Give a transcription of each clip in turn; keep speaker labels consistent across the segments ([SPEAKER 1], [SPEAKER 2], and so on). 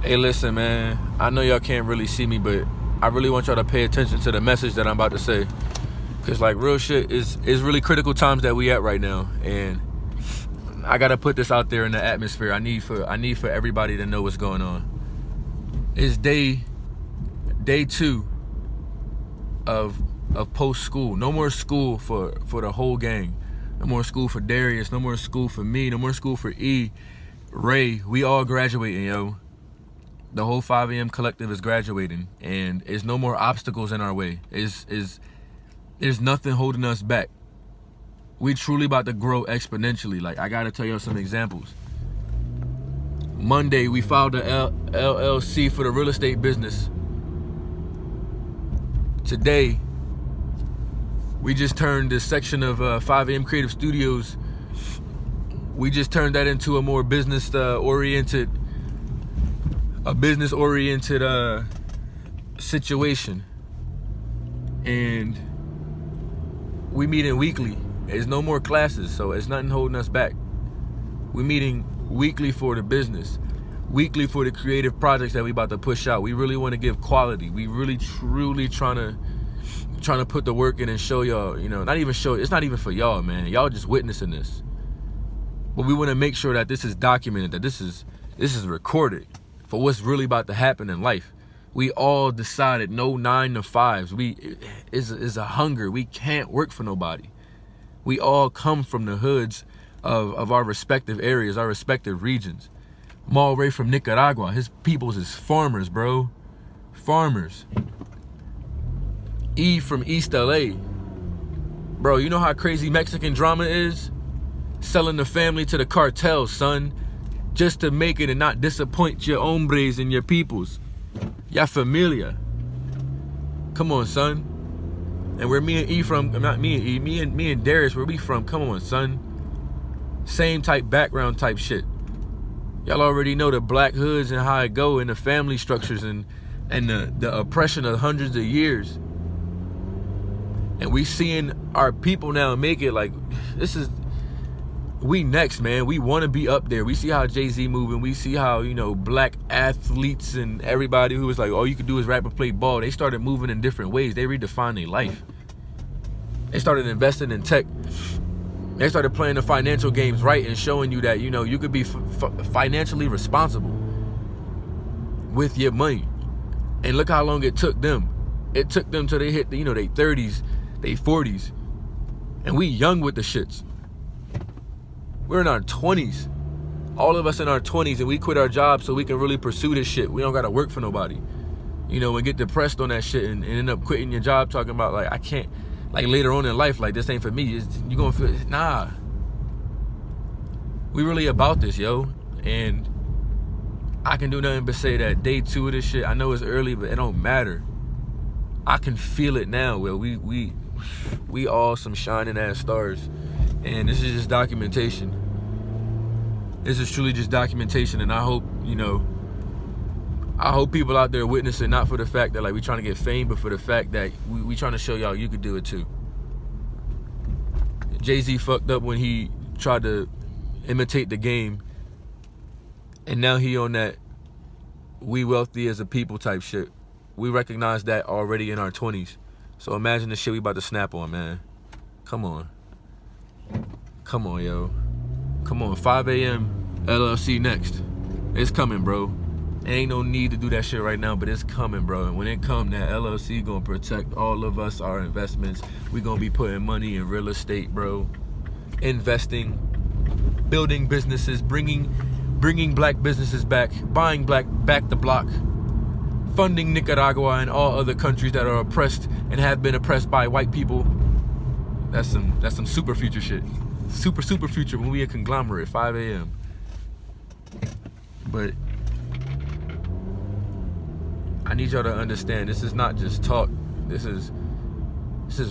[SPEAKER 1] Hey, listen, man. I know y'all can't really see me, but I really want y'all to pay attention to the message that I'm about to say. Because, like, real shit is really critical times that we at right now. And I got to put this out there in the atmosphere. I need for everybody to know what's going on. It's day 2 of post-school. No more school for the whole gang. No more school for Darius. No more school for me. No more school for E. Ray. We all graduating, yo. The whole 5 a.m. collective is graduating, and there's no more obstacles in our way. There's nothing holding us back. We truly about to grow exponentially. Like, I gotta tell y'all some examples. Monday, we filed a LLC for the real estate business. Today, we just turned this section of 5 a.m. Creative Studios. We just turned that into a more business-oriented situation, and we meeting weekly. There's no more classes, so it's nothing holding us back. We meeting weekly for the business, weekly for the creative projects that we about to push out. We really want to give quality. We really truly trying to put the work in and show y'all. Not even show. It's not even for y'all, man. Y'all just witnessing this, but we want to make sure that this is documented, that this is recorded for what's really about to happen in life. We all decided no 9 to 5s. Is a hunger. We can't work for nobody. We all come from the hoods of our respective areas, our respective regions. Mal Ray from Nicaragua, his peoples is farmers, bro. Farmers. E from East LA. Bro, you know how crazy Mexican drama is? Selling the family to the cartels, son. Just to make it and not disappoint your hombres and your peoples. Ya familia. Come on, son. And where me and E from, not me and E, me and Darius, where we from, come on, son. Same type background type shit. Y'all already know the black hoods and how it go, and the family structures and the oppression of hundreds of years. And we seeing our people now make it like, we next, man. We want to be up there. We see how Jay-Z moving. We see how, black athletes and everybody who was like, all you could do is rap and play ball. They started moving in different ways. They redefined their life. They started investing in tech. They started playing the financial games right and showing you that, you could be financially responsible with your money. And look how long it took them. It took them till they hit, their 30s, their 40s. And we young with the shits. We're in our 20s. All of us in our 20s, and we quit our jobs so we can really pursue this shit. We don't gotta work for nobody. And get depressed on that shit and end up quitting your job talking about, like, I can't, like, later on in life, like, this ain't for me. You gonna feel, nah. We really about this, yo. And I can do nothing but say that day 2 of this shit, I know it's early, but it don't matter. I can feel it now, Will. We all some shining ass stars. And this is just documentation. This is truly just documentation, and I hope, I hope people out there witnessing, not for the fact that, like, we trying to get fame, but for the fact that we trying to show y'all you could do it too. Jay-Z fucked up when he tried to imitate the game, and now he on that we wealthy as a people type shit. We recognize that already in our 20s. So imagine the shit we about to snap on, man. Come on. Come on, yo. Come on, 5 a.m. LLC next. It's coming, bro. Ain't no need to do that shit right now, but it's coming, bro. And when it come, that LLC gonna protect all of us, our investments. We gonna be putting money in real estate, bro. Investing, building businesses, bringing black businesses back, buying back the block, funding Nicaragua and all other countries that are oppressed and have been oppressed by white people. That's some super future shit. Super future when we a conglomerate, 5 a.m. But I need y'all to understand, this is not just talk. This is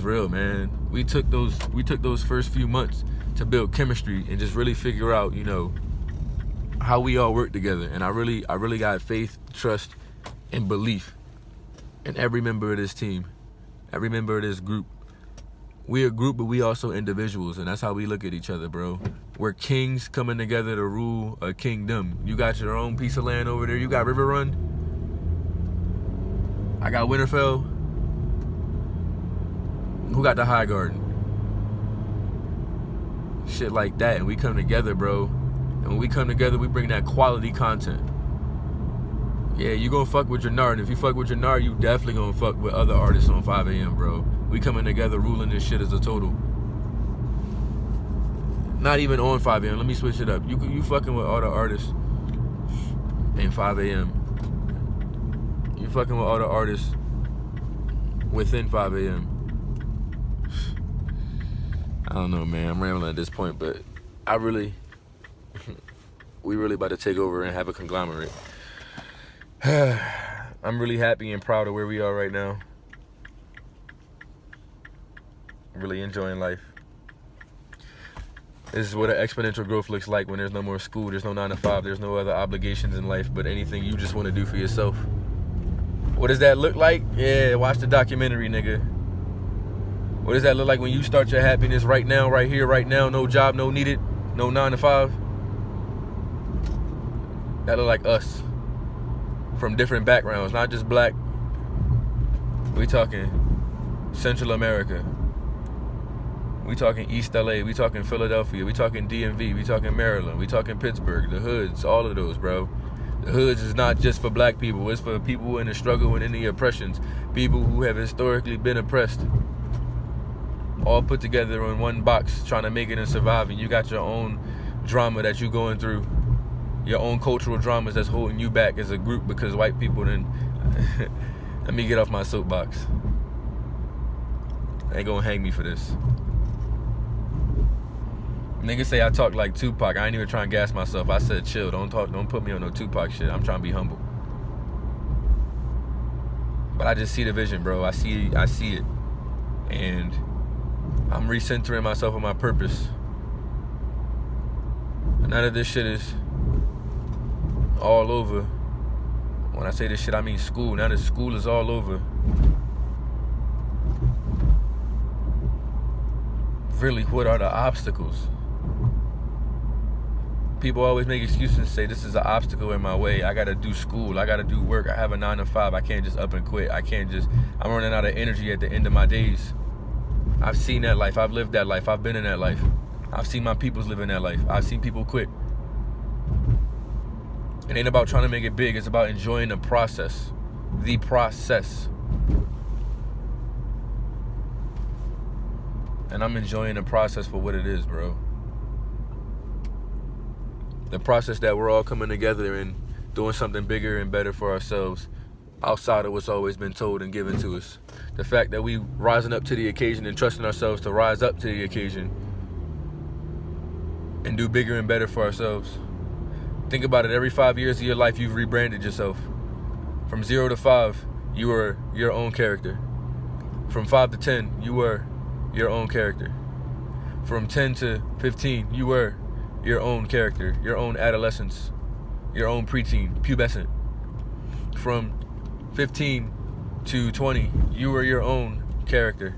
[SPEAKER 1] real, man. We took those first few months to build chemistry and just really figure out, how we all work together. And I really got faith, trust, and belief in every member of this team, every member of this group. We a group, but we also individuals, and that's how we look at each other, bro. We're kings coming together to rule a kingdom. You got your own piece of land over there. You got River Run. I got Winterfell. Who got the High Garden? Shit like that. And we come together, bro. And when we come together, we bring that quality content. Yeah, you gonna fuck with Jannard. And if you fuck with Jannard, you definitely gonna fuck with other artists on 5 a.m., bro. We coming together, ruling this shit as a total. Not even on 5 a.m. Let me switch it up. You fucking with all the artists in 5 a.m. You fucking with all the artists within 5 a.m. I don't know, man. I'm rambling at this point, but we really about to take over and have a conglomerate. I'm really happy and proud of where we are right now. Really enjoying life. This is what an exponential growth looks like when there's no more school, there's no 9 to 5, there's no other obligations in life but anything you just want to do for yourself. What does that look like? Yeah, watch the documentary, nigga. What does that look like when you start your happiness right now, right here, right now? No job, no needed, no 9 to 5. That look like us. From different backgrounds, not just black. We talking Central America. We talking East LA, we talking Philadelphia, we talking DMV, we talking Maryland, we talking Pittsburgh, the hoods, all of those, bro. The hoods is not just for black people, it's for people in the struggle and in the oppressions, people who have historically been oppressed. All put together in one box, trying to make it and survive, and you got your own drama that you going through, your own cultural dramas that's holding you back as a group because white people didn't. Let me get off my soapbox. They ain't gonna hang me for this. Niggas say I talk like Tupac. I ain't even trying to gas myself. I said chill. Don't put me on no Tupac shit. I'm trying to be humble. But I just see the vision, bro. I see it. And I'm recentering myself on my purpose. None of this shit is all over. When I say this shit, I mean school. Now that school is all over. Really, what are the obstacles? People always make excuses and say this is an obstacle in my way. I gotta do school, I gotta do work, I have a 9 to 5, I can't just up and quit. I'm running out of energy at the end of my days. I've seen that life, I've lived that life, I've been in that life. I've seen my peoples live in that life. I've seen people quit. It ain't about trying to make it big, it's about enjoying the process. The process. And I'm enjoying the process for what it is, bro. The process that we're all coming together and doing something bigger and better for ourselves outside of what's always been told and given to us. The fact that we rising up to the occasion and trusting ourselves to rise up to the occasion and do bigger and better for ourselves. Think about it, every 5 years of your life, you've rebranded yourself. From 0 to 5, you were your own character. From 5 to 10, you were your own character. From 10 to 15, you were your own character, your own adolescence, your own preteen, pubescent. From 15 to 20, you were your own character.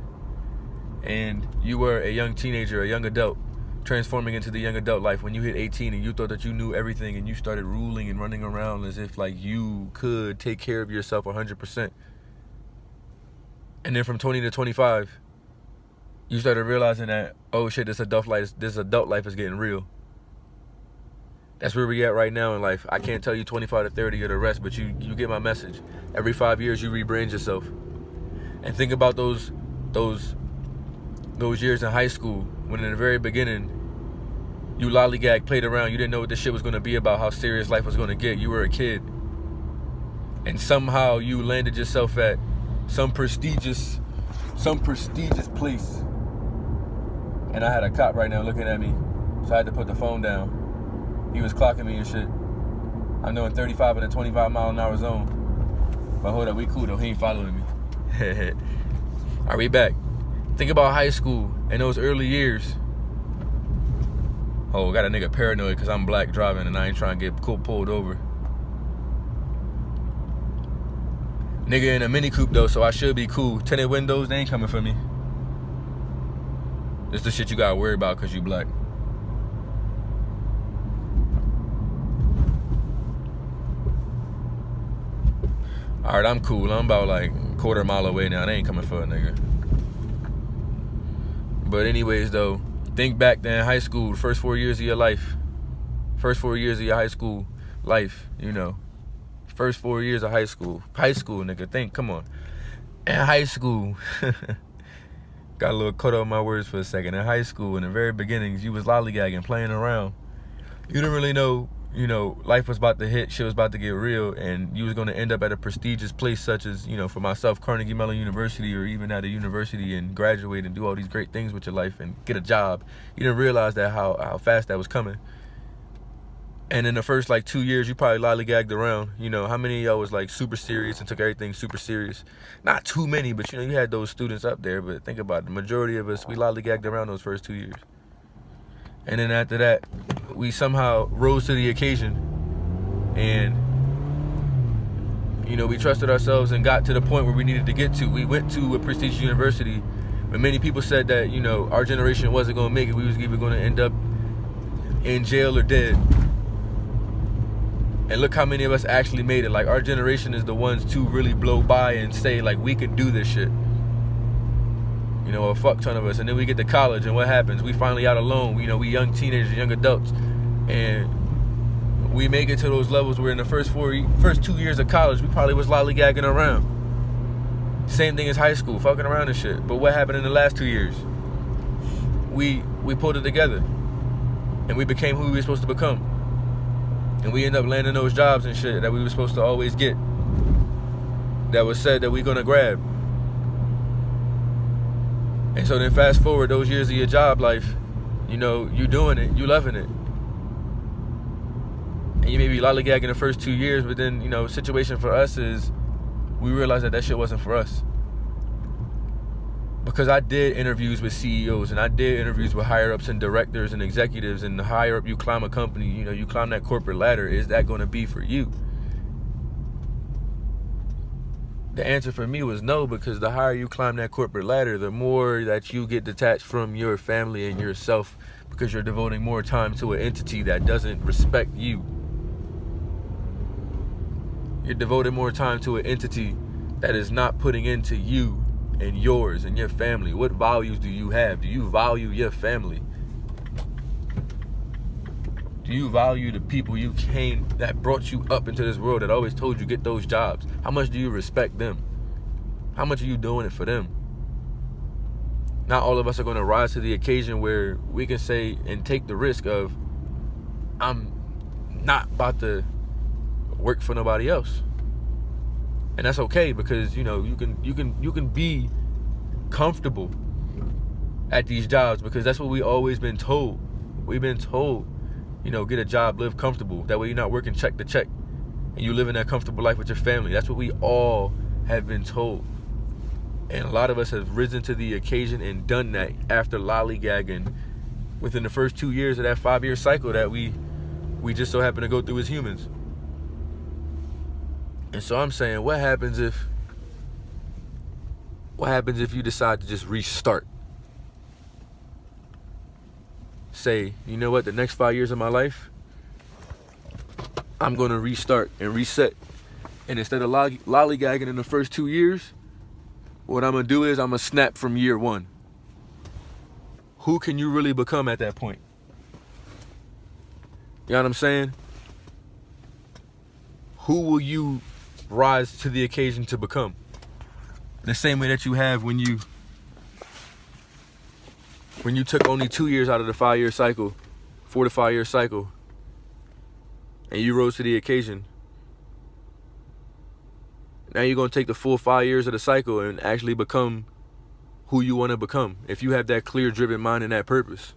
[SPEAKER 1] And you were a young teenager, a young adult, transforming into the young adult life when you hit 18 and you thought that you knew everything and you started ruling and running around as if like you could take care of yourself 100%. And then from 20 to 25, you started realizing that, oh shit, this adult life is getting real. That's where we at right now in life. I can't tell you 25 to 30 or the rest, but you get my message. Every 5 years you rebrand yourself. And think about those years in high school when in the very beginning you lollygag, played around, you didn't know what this shit was gonna be about, how serious life was gonna get. You were a kid. And somehow you landed yourself at some prestigious place. And I had a cop right now looking at me, so I had to put the phone down. He was clocking me and shit. I'm doing 35 in a 25-mile-an-hour zone. But hold up, we cool though. He ain't following me. Alright, we back. Think about high school and those early years. Oh, got a nigga paranoid because I'm black driving and I ain't trying to get pulled over. Nigga in a Mini Coupe though, so I should be cool. Tinted windows, they ain't coming for me. This the shit you gotta worry about because you black. All right, I'm cool. I'm about like a quarter mile away now. They ain't coming for a nigga. But anyways, though, think back then, high school, the first 4 years of your life. First 4 years of your high school life, you know. First 4 years of high school. High school, nigga, think, come on. In high school, got a little caught up on my words for a second. In high school, in the very beginnings, you was lollygagging, playing around. You didn't really know, you know, life was about to hit, shit was about to get real, and you was going to end up at a prestigious place such as, you know, for myself, Carnegie Mellon University, or even at a university and graduate and do all these great things with your life and get a job. You didn't realize that how fast that was coming. And in the first like 2 years, you probably lollygagged around. You know, how many of y'all was like super serious and took everything super serious? Not too many, but you know, you had those students up there. But think about it, the majority of us, we lollygagged around those first 2 years. And then after that, we somehow rose to the occasion, and you know, we trusted ourselves and got to the point where we needed to get to. We went to a prestigious university, but many people said that, you know, our generation wasn't going to make it. We was either going to end up in jail or dead. And look how many of us actually made it. Like, our generation is the ones to really blow by and say, like, we could do this shit. You know, a fuck ton of us. And then we get to college, and what happens? We finally out alone. You know, we young teenagers, young adults. And we make it to those levels where in the first 2 years of college, we probably was lollygagging around. Same thing as high school, fucking around and shit. But what happened in the last 2 years? We pulled it together. And we became who we were supposed to become. And we end up landing those jobs and shit that we were supposed to always get. That was said that we're gonna grab. And so then fast forward those years of your job life, you know, you doing it, you loving it. And you may be lollygagging the first 2 years, but then, you know, situation for us is we realized that shit wasn't for us. Because I did interviews with CEOs, and I did interviews with higher ups and directors and executives, and the higher up you climb a company, you know, you climb that corporate ladder, is that going to be for you? The answer for me was no, because the higher you climb that corporate ladder, the more that you get detached from your family and yourself, because you're devoting more time to an entity that doesn't respect you. You're devoting more time to an entity that is not putting into you and yours and your family. What values do you have? Do you value your family? Do you value the people you came, that brought you up into this world, that always told you get those jobs? How much do you respect them? How much are you doing it for them? Not all of us are going to rise to the occasion where we can say and take the risk of, I'm not about to work for nobody else. And that's okay, because, you know, you can be comfortable at these jobs, because that's what we always been told. We've been told, you know, get a job, live comfortable. That way you're not working check to check, and you live in that comfortable life with your family. That's what we all have been told. And a lot of us have risen to the occasion and done that after lollygagging within the first 2 years of that 5-year cycle that we just so happen to go through as humans. And so I'm saying, what happens if you decide to just restart? Say, you know what, the next 5 years of my life, I'm going to restart and reset. And instead of lollygagging in the first 2 years, what I'm going to do is I'm going to snap from year one. Who can you really become at that point? You know what I'm saying? Who will you rise to the occasion to become? The same way that you have when you took only 2 years out of the 5-year cycle, 4 to 5 year cycle, and you rose to the occasion. Now you're going to take the full 5 years of the cycle and actually become who you want to become, if you have that clear, driven mind and that purpose.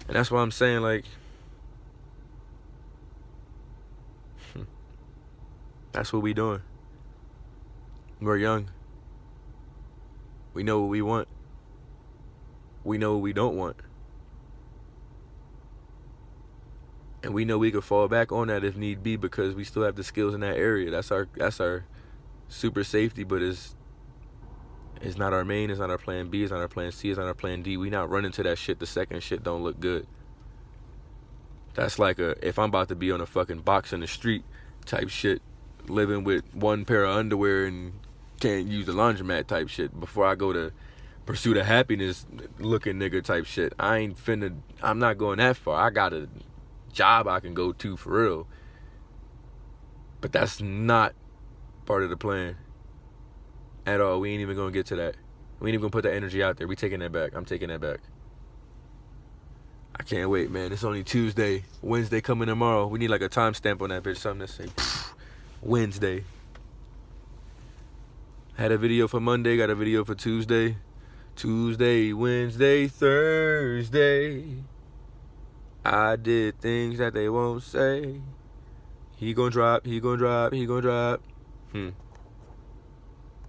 [SPEAKER 1] And that's why I'm saying, like, that's what we doing. We're young. We know what we want. We know what we don't want. And we know we could fall back on that if need be, because we still have the skills in that area. That's our super safety, but it's not our main, it's not our plan B, it's not our plan C, it's not our plan D. We not running to that shit the second shit don't look good. That's like if I'm about to be on a fucking box in the street type shit, living with one pair of underwear and can't use the laundromat type shit before I go to pursue the happiness looking nigga type shit. I'm not going that far. I got a job I can go to for real. But that's not part of the plan at all. We ain't even gonna get to that. We ain't even gonna put that energy out there. We taking that back. I'm taking that back. I can't wait, man. It's only Tuesday. Wednesday coming tomorrow. We need like a timestamp on that bitch. Something to say Wednesday. Had a video for Monday, got a video for Tuesday. Tuesday, Wednesday, Thursday. I did things that they won't say. He gon' drop, he gon' drop, he gon' drop.